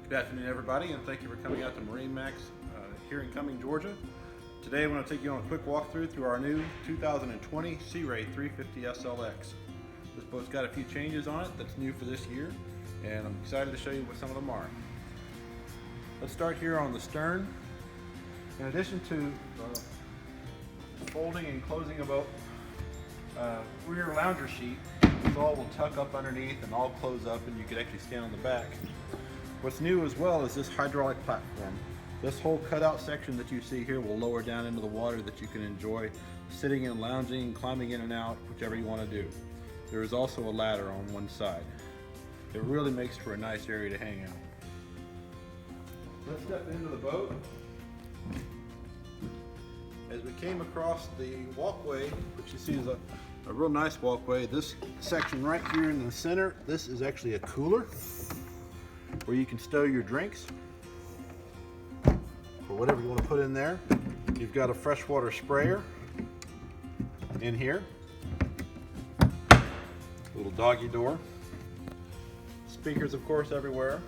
Good afternoon, everybody, and thank you for coming out to MarineMax here in Cumming, Georgia. Today, I want to take you on a quick walkthrough through our new 2020 Sea Ray 350 SLX. This boat's got a few changes on it that's new for this year, and I'm excited to show you what some of them are. Let's start here on the stern. In addition to folding and closing a boat rear lounger sheet, this all will tuck up underneath and all close up, and you can actually stand on the back. What's new as well is this hydraulic platform. This whole cutout section that you see here will lower down into the water that you can enjoy sitting and lounging, climbing in and out, whichever you want to do. There is also a ladder on one side. It really makes for a nice area to hang out. Let's step into the boat. As we came across the walkway, which you see is a real nice walkway, this section right here in the center, this is actually a cooler where you can stow your drinks or whatever you want to put in there. You've got a freshwater sprayer in here, little doggy door, speakers of course everywhere.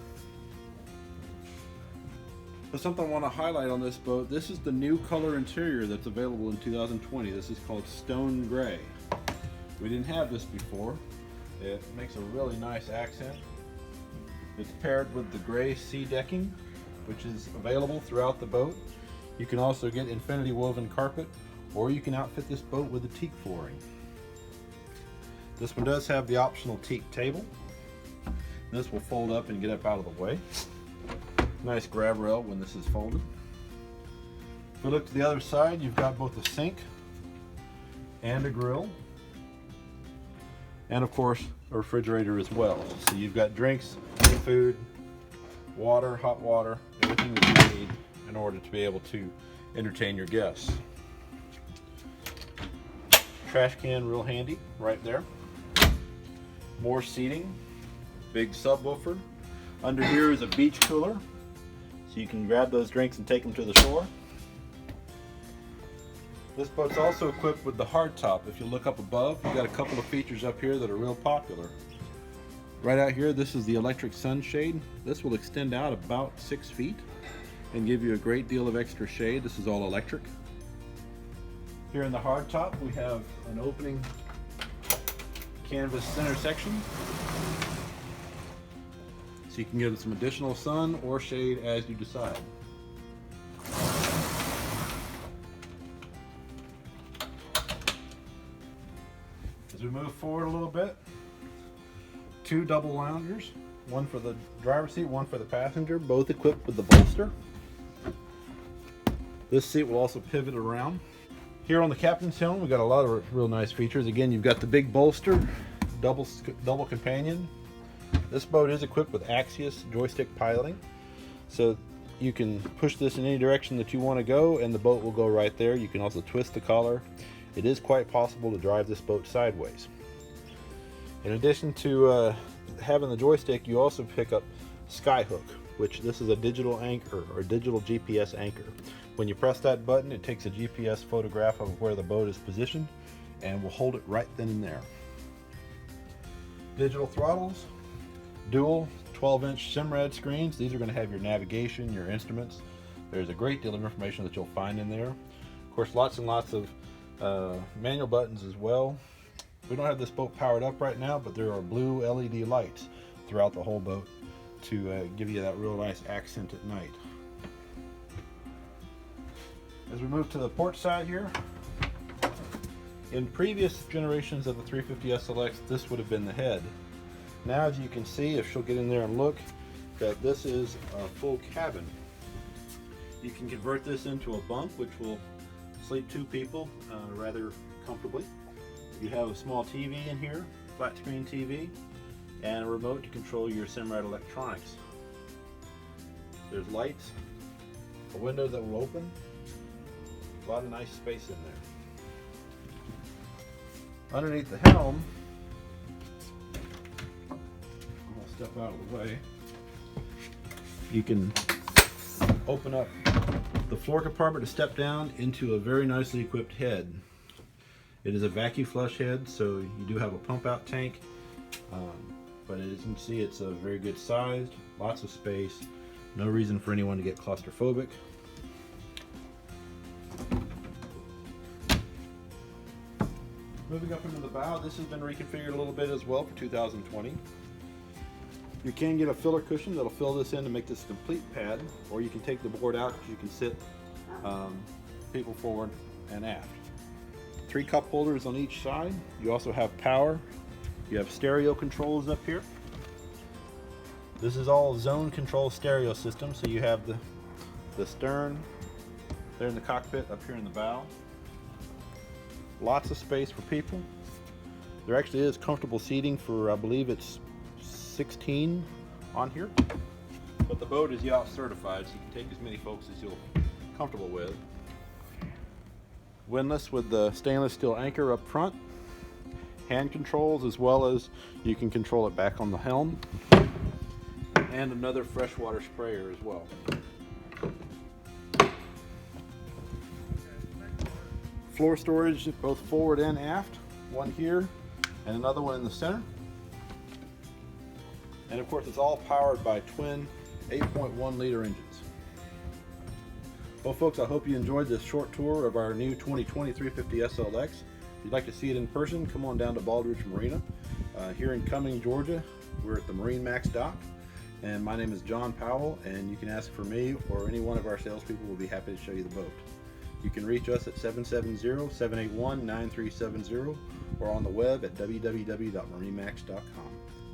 So something I want to highlight on this boat, this is the new color interior that's available in 2020. This is called Stone Gray. We didn't have this before. It makes a really nice accent. It's paired with the gray sea decking, which is available throughout the boat. You can also get infinity woven carpet, or you can outfit this boat with a teak flooring. This one does have the optional teak table. This will fold up and get up out of the way. Nice grab rail when this is folded. If we look to the other side, you've got both a sink and a grill, and of course a refrigerator as well. So you've got drinks, food, water, hot water, everything that you need in order to be able to entertain your guests. Trash can real handy right there. More seating, big subwoofer. Under here is a beach cooler, so you can grab those drinks and take them to the shore. This boat's also equipped with the hardtop. If you look up above, you've got a couple of features up here that are real popular. Right out here, this is the electric sunshade. This will extend out about 6 feet and give you a great deal of extra shade. This is all electric. Here in the hardtop, we have an opening canvas center section, so you can give it some additional sun or shade as you decide. As we move forward a little bit, 2 double loungers, one for the driver's seat, one for the passenger, both equipped with the bolster. This seat will also pivot around. Here on the captain's helm, we've got a lot of real nice features. Again, you've got the big bolster, double companion. This boat is equipped with Axius joystick piloting, so you can push this in any direction that you want to go and the boat will go right there. You can also twist the collar. It is quite possible to drive this boat sideways. In addition to having the joystick, you also pick up Skyhook, which this is a digital anchor or digital GPS anchor. When you press that button, it takes a GPS photograph of where the boat is positioned and will hold it right then and there. Digital throttles, dual 12-inch Simrad screens. These are going to have your navigation, your instruments. There's a great deal of information that you'll find in there. Of course, lots and lots of manual buttons as well. We don't have this boat powered up right now, but there are blue LED lights throughout the whole boat to give you that real nice accent at night. As we move to the port side here, in previous generations of the 350 SLX, this would have been the head. Now, as you can see, if she'll get in there and look, that this is a full cabin. You can convert this into a bunk, which will sleep 2 people rather comfortably. You have a small TV in here, flat screen TV, and a remote to control your Simrad electronics. There's lights, a window that will open, a lot of nice space in there. Underneath the helm, I'll step out of the way, you can open up the floor compartment to step down into a very nicely equipped head. It is a vacuum flush head, so you do have a pump out tank, but as you can see, it's a very good sized, lots of space, No reason for anyone to get claustrophobic. Moving up into the bow, this has been reconfigured a little bit as well for 2020. You can get a filler cushion that'll fill this in to make this a complete pad, or you can take the board out because you can sit people forward and aft. 3 cup holders on each side. You also have power. You have stereo controls up here. This is all zone control stereo system, so you have the stern there in the cockpit, up here in the bow. Lots of space for people. There actually is comfortable seating for, I believe it's 16 on here. But the boat is Yacht Certified, so you can take as many folks as you'll be comfortable with. Windlass with the stainless steel anchor up front. Hand controls, as well as you can control it back on the helm. And another freshwater sprayer as well. Floor storage both forward and aft. One here and another one in the center. And of course it's all powered by twin 8.1 liter engines. Well folks, I hope you enjoyed this short tour of our new 2020 350 SLX. If you'd like to see it in person, come on down to Baldridge Marina. Here in Cumming, Georgia, we're at the MarineMax dock. And my name is John Powell, and you can ask for me or any one of our salespeople will be happy to show you the boat. You can reach us at 770-781-9370 or on the web at www.marinemax.com.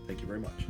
Thank you very much.